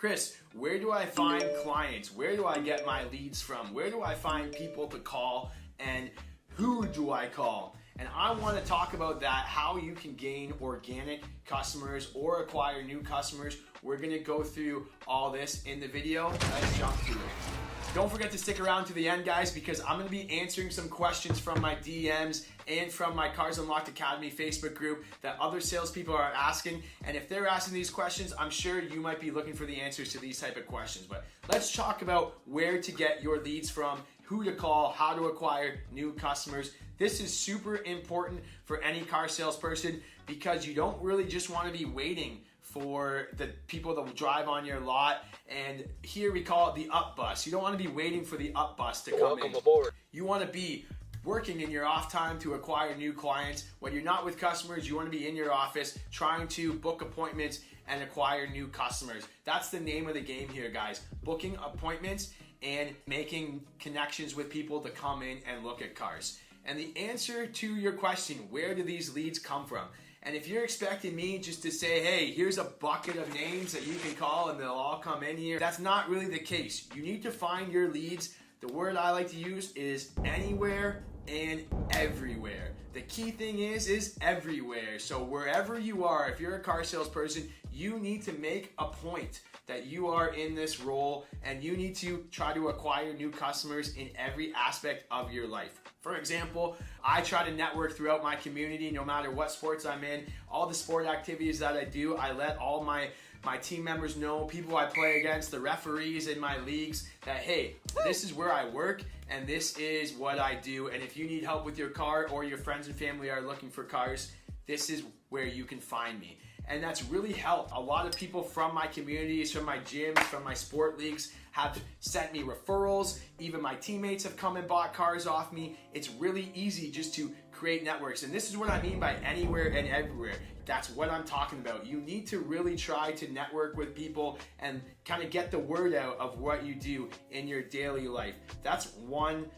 Chris, where do I find clients? Where do I get my leads from? Where do I find people to call, and who do I call? And I want to talk about that, how you can gain organic customers or acquire new customers. We're going to go through all this in the video. Let's jump to it. Don't forget to stick around to the end, guys, because I'm going to be answering some questions from my DMs and from my Cars Unlocked Academy Facebook group that other salespeople are asking. And if they're asking these questions, I'm sure you might be looking for the answers to these type of questions. But let's talk about where to get your leads from, who to call, how to acquire new customers. This is super important for any car salesperson because you don't really just want to be waiting for the people that will drive on your lot, and here we call it the up bus. You don't want to be waiting for the up bus to come Welcome in. aboard. You want to be working in your off time to acquire new clients. When you're not with customers, you want to be in your office trying to book appointments and acquire new customers. That's the name of the game here, guys. Booking appointments and making connections with people to come in and look at cars. And the answer to your question, where do these leads come from? And if you're expecting me just to say, hey, here's a bucket of names that you can call and they'll all come in here, that's not really the case. You need to find your leads. The word I like to use is anywhere and everywhere. The key thing is everywhere. So wherever you are, if you're a car salesperson, you need to make a point that you are in this role and you need to try to acquire new customers in every aspect of your life. For example, I try to network throughout my community no matter what sports I'm in. All the sport activities that I do, I let all my team members know, people I play against, the referees in my leagues, that hey, this is where I work and this is what I do. And if you need help with your car or your friends and family are looking for cars, this is where you can find me. And that's really helped. A lot of people from my communities, from my gyms, from my sport leagues have sent me referrals. Even my teammates have come and bought cars off me. It's really easy just to create networks. And this is what I mean by anywhere and everywhere. That's what I'm talking about. You need to really try to network with people and kind of get the word out of what you do in your daily life. That's one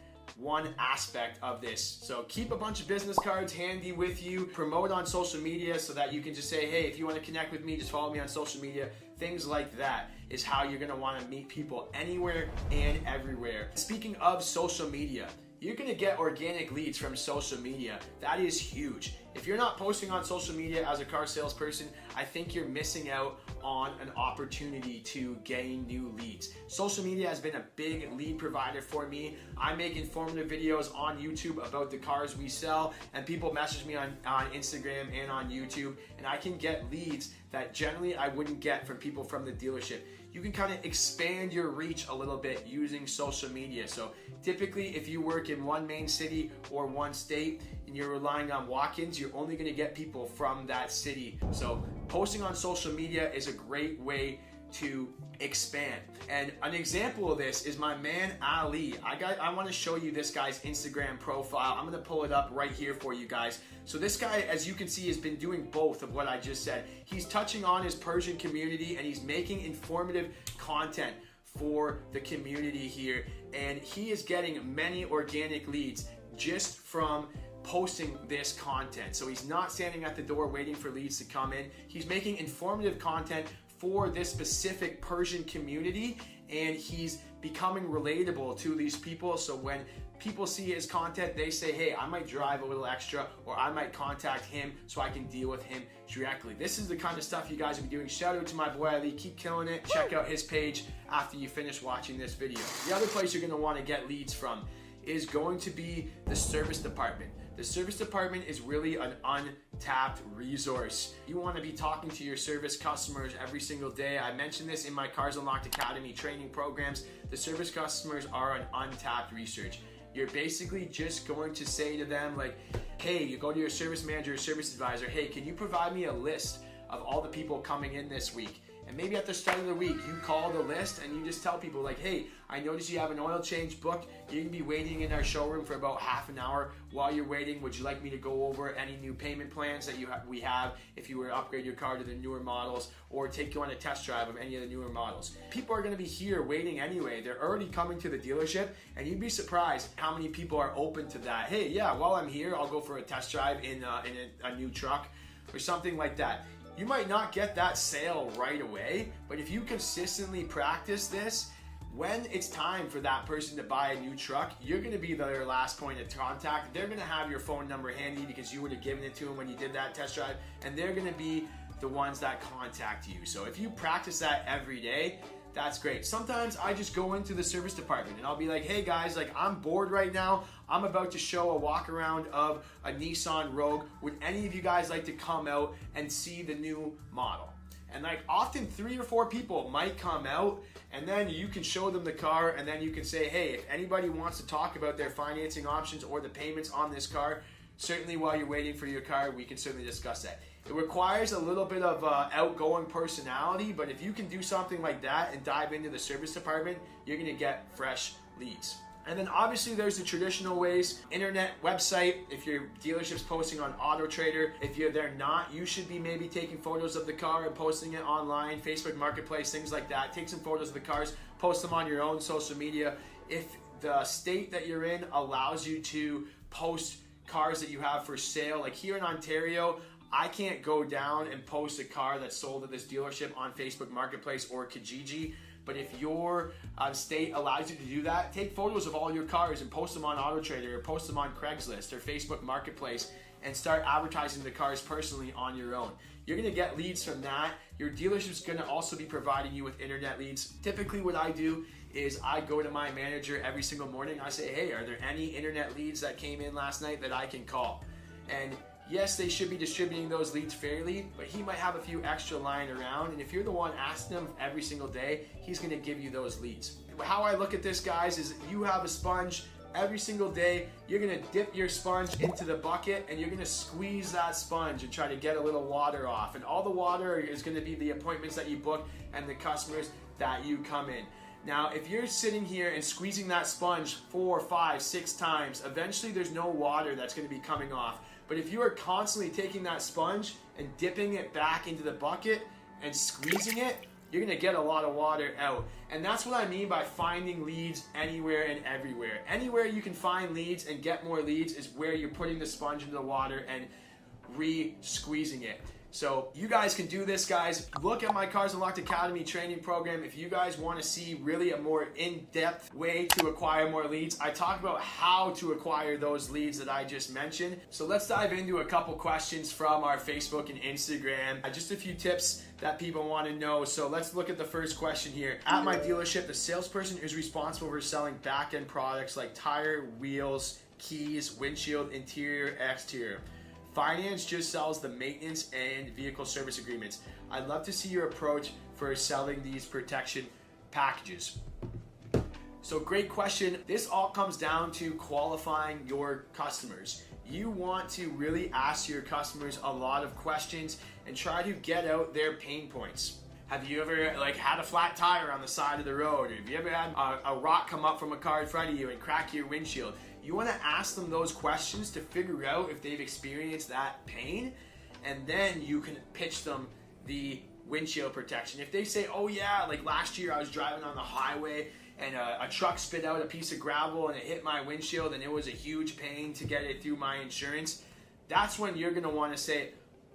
aspect of this. So keep a bunch of business cards handy with you. Promote on social media so that you can just say, hey, if you want to connect with me, just follow me on social media. Things like that is how you're going to want to meet people anywhere and everywhere. Speaking of social media, you're going to get organic leads from social media. That is huge. If you're not posting on social media as a car salesperson, I think you're missing out on an opportunity to gain new leads. Social media has been a big lead provider for me. I make informative videos on YouTube about the cars we sell, and people message me on Instagram and on YouTube, and I can get leads that generally I wouldn't get from people from the dealership. You can kind of expand your reach a little bit using social media. So typically if you work in one main city or one state and you're relying on walk-ins, you're only going to get people from that city. So posting on social media is a great way to expand. And an example of this is my man Ali. I want to show you this guy's Instagram profile. I'm going to pull it up right here for you guys. So this guy, as you can see, has been doing both of what I just said. He's touching on his Persian community and he's making informative content for the community here. And he is getting many organic leads just from posting this content. So he's not standing at the door waiting for leads to come in. He's making informative content for this specific Persian community, and he's becoming relatable to these people. So when people see his content, they say, hey, I might drive a little extra, or I might contact him so I can deal with him directly. This is the kind of stuff you guys will be doing. Shout out to my boy Ali, keep killing it. Check out his page after you finish watching this video. The other place you're gonna wanna get leads from is going to be the service department. The service department is really an untapped resource. You want to be talking to your service customers every single day. I mentioned this in my Cars Unlocked Academy training programs. The service customers are an untapped research. You're basically just going to say to them like, hey, you go to your service manager or service advisor, hey, can you provide me a list of all the people coming in this week? And maybe at the start of the week, you call the list and you just tell people like, hey, I noticed you have an oil change booked. You can be waiting in our showroom for about half an hour. While you're waiting, would you like me to go over any new payment plans that we have if you were to upgrade your car to the newer models, or take you on a test drive of any of the newer models? People are going to be here waiting anyway. They're already coming to the dealership, and you'd be surprised how many people are open to that. Hey, yeah, while I'm here, I'll go for a test drive in a new truck or something like that. You might not get that sale right away, but if you consistently practice this, when it's time for that person to buy a new truck, you're going to be their last point of contact. They're going to have your phone number handy because you would have given it to them when you did that test drive, and they're going to be the ones that contact you. So if you practice that every day, that's great. Sometimes I just go into the service department and I'll be like, hey guys, like I'm bored right now. I'm about to show a walk around of a Nissan Rogue. Would any of you guys like to come out and see the new model? And like often 3 or 4 people might come out, and then you can show them the car, and then you can say, hey, if anybody wants to talk about their financing options or the payments on this car, certainly while you're waiting for your car, we can certainly discuss that. It requires a little bit of outgoing personality, but if you can do something like that and dive into the service department, you're gonna get fresh leads. And then obviously there's the traditional ways, internet, website, if your dealership's posting on Auto Trader. If they're not, you should be maybe taking photos of the car and posting it online, Facebook Marketplace, things like that. Take some photos of the cars, post them on your own social media. If the state that you're in allows you to post cars that you have for sale, like here in Ontario, I can't go down and post a car that's sold at this dealership on Facebook Marketplace or Kijiji. But if your state allows you to do that, take photos of all your cars and post them on Auto Trader or post them on Craigslist or Facebook Marketplace and start advertising the cars personally on your own. You're gonna get leads from that. Your dealership's gonna also be providing you with internet leads. Typically what I do is I go to my manager every single morning. I say, hey, are there any internet leads that came in last night that I can call? And yes, they should be distributing those leads fairly, but he might have a few extra lying around, and if you're the one asking him every single day, he's gonna give you those leads. How I look at this, guys, is you have a sponge. Every single day, you're gonna dip your sponge into the bucket and you're gonna squeeze that sponge and try to get a little water off. And all the water is gonna be the appointments that you book and the customers that you come in. Now, if you're sitting here and squeezing that sponge 4, 5, 6 times, eventually there's no water that's gonna be coming off. But if you are constantly taking that sponge and dipping it back into the bucket and squeezing it, you're gonna get a lot of water out. And that's what I mean by finding leads anywhere and everywhere. Anywhere you can find leads and get more leads is where you're putting the sponge into the water and re-squeezing it. So you guys can do this, guys. Look at my Cars Unlocked Academy training program if you guys want to see really a more in-depth way to acquire more leads. I talk about how to acquire those leads that I just mentioned. So let's dive into a couple questions from our Facebook and Instagram. Just a few tips that people want to know. So let's look at the first question here. At my dealership, the salesperson is responsible for selling back-end products like tire, wheels, keys, windshield, interior, exterior. Finance just sells the maintenance and vehicle service agreements. I'd love to see your approach for selling these protection packages. So great question. This all comes down to qualifying your customers. You want to really ask your customers a lot of questions and try to get out their pain points. Have you ever had a flat tire on the side of the road? Or have you ever had a rock come up from a car in front of you and crack your windshield? You want to ask them those questions to figure out if they've experienced that pain, and then you can pitch them the windshield protection. If they say, oh yeah, like last year I was driving on the highway and a truck spit out a piece of gravel and it hit my windshield and it was a huge pain to get it through my insurance, that's when you're going to want to say,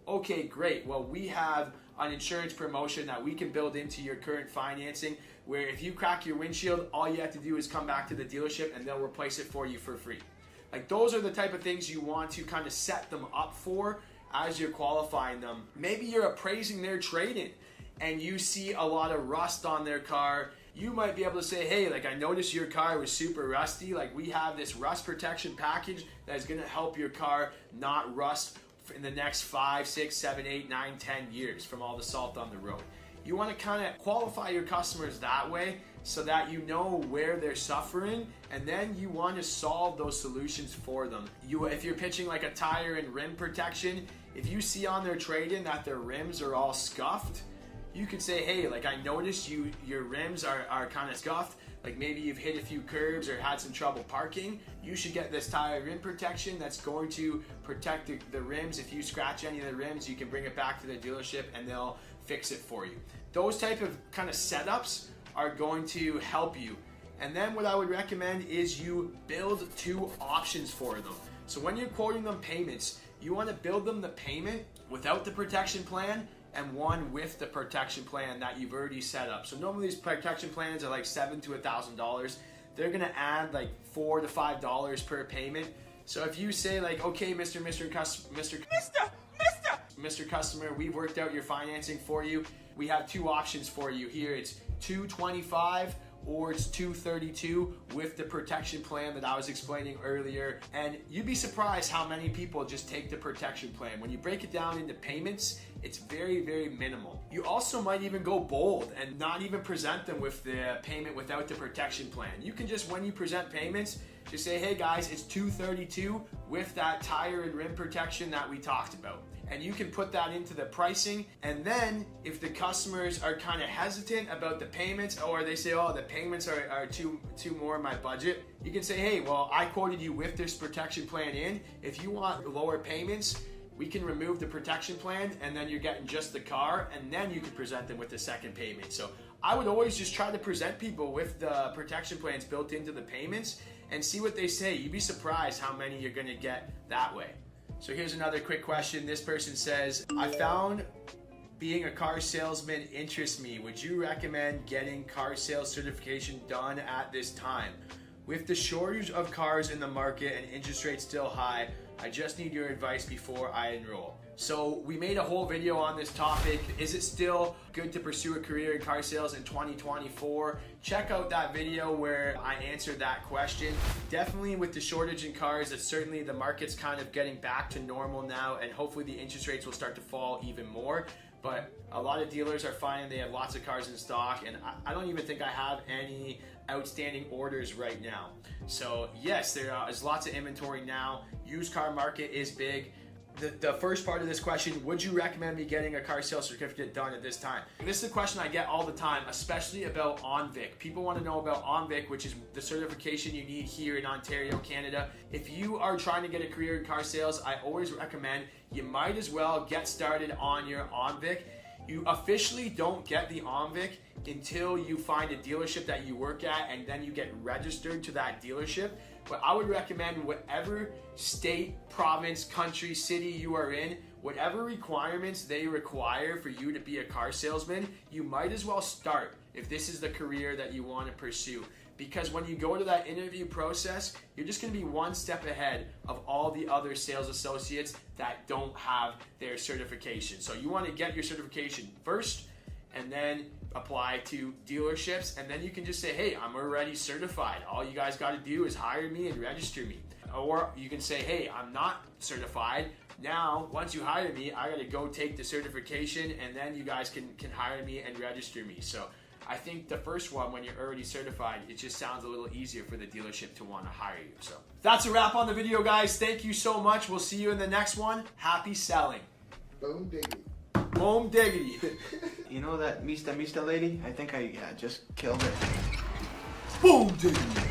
okay, great, well we have an insurance promotion that we can build into your current financing, where if you crack your windshield, all you have to do is come back to the dealership and they'll replace it for you for free. Like those are the type of things you want to kind of set them up for as you're qualifying them. Maybe you're appraising their trade-in and you see a lot of rust on their car. You might be able to say, hey, I noticed your car was super rusty. We have this rust protection package that is gonna help your car not rust in the next 5, 6, 7, 8, 9, 10 years from all the salt on the road. You want to kind of qualify your customers that way so that you know where they're suffering, and then you want to solve those solutions for them. If you're pitching a tire and rim protection, if you see on their trade-in that their rims are all scuffed, you could say, hey, I noticed your rims are kind of scuffed. Maybe you've hit a few curbs or had some trouble parking. You should get this tire rim protection that's going to protect the rims. If you scratch any of the rims, you can bring it back to the dealership and they'll fix it for you. Those type of kind of setups are going to help you. And then what I would recommend is you build 2 options for them. So when you're quoting them payments, you want to build them the payment without the protection plan and one with the protection plan that you've already set up. So normally these protection plans are like $700 to $1,000. They're gonna add like $4 to $5 per payment. So if you say like, okay, Mr. Customer, we've worked out your financing for you. We have two options for you here. It's $225 or it's $232 with the protection plan that I was explaining earlier. And you'd be surprised how many people just take the protection plan. When you break it down into payments, it's very, very minimal. You also might even go bold and not even present them with the payment without the protection plan. You can just, when you present payments, just say, hey guys, it's $232 with that tire and rim protection that we talked about. And you can put that into the pricing. And then if the customers are kind of hesitant about the payments, or they say, oh, the payments are too more in my budget, you can say, hey, well, I quoted you with this protection plan in. If you want lower payments, we can remove the protection plan, and then you're getting just the car, and then you can present them with the second payment. So I would always just try to present people with the protection plans built into the payments and see what they say. You'd be surprised how many you're gonna get that way. So here's another quick question. This person says, I found being a car salesman interests me. Would you recommend getting car sales certification done at this time? With the shortage of cars in the market and interest rates still high, I just need your advice before I enroll. So we made a whole video on this topic. Is it still good to pursue a career in car sales in 2024? Check out that video where I answered that question. Definitely with the shortage in cars, it's certainly the market's kind of getting back to normal now, and hopefully the interest rates will start to fall even more. But a lot of dealers are finding they have lots of cars in stock, and I don't even think I have any outstanding orders right now. So yes, there is lots of inventory now. Used car market is big. The first part of this question, would you recommend me getting a car sales certificate done at this time? This is a question I get all the time, especially about ONVIC. People want to know about ONVIC, which is the certification you need here in Ontario, Canada. If you are trying to get a career in car sales, I always recommend you might as well get started on your ONVIC. You officially don't get the ONVIC until you find a dealership that you work at, and then you get registered to that dealership. But I would recommend whatever state, province, country, city you are in, whatever requirements they require for you to be a car salesman, you might as well start if this is the career that you want to pursue. Because when you go to that interview process, you're just going to be one step ahead of all the other sales associates that don't have their certification. So you want to get your certification first, and then apply to dealerships, and then you can just say, hey, I'm already certified. All you guys got to do is hire me and register me. Or you can say, hey, I'm not certified. Now, once you hire me, I got to go take the certification, and then you guys can hire me and register me. So I think the first one, when you're already certified, it just sounds a little easier for the dealership to want to hire you. So that's a wrap on the video, guys. Thank you so much. We'll see you in the next one. Happy selling. Boom diggity. Boom diggity. You know that Mista lady? I think I just killed her. Boom diggity.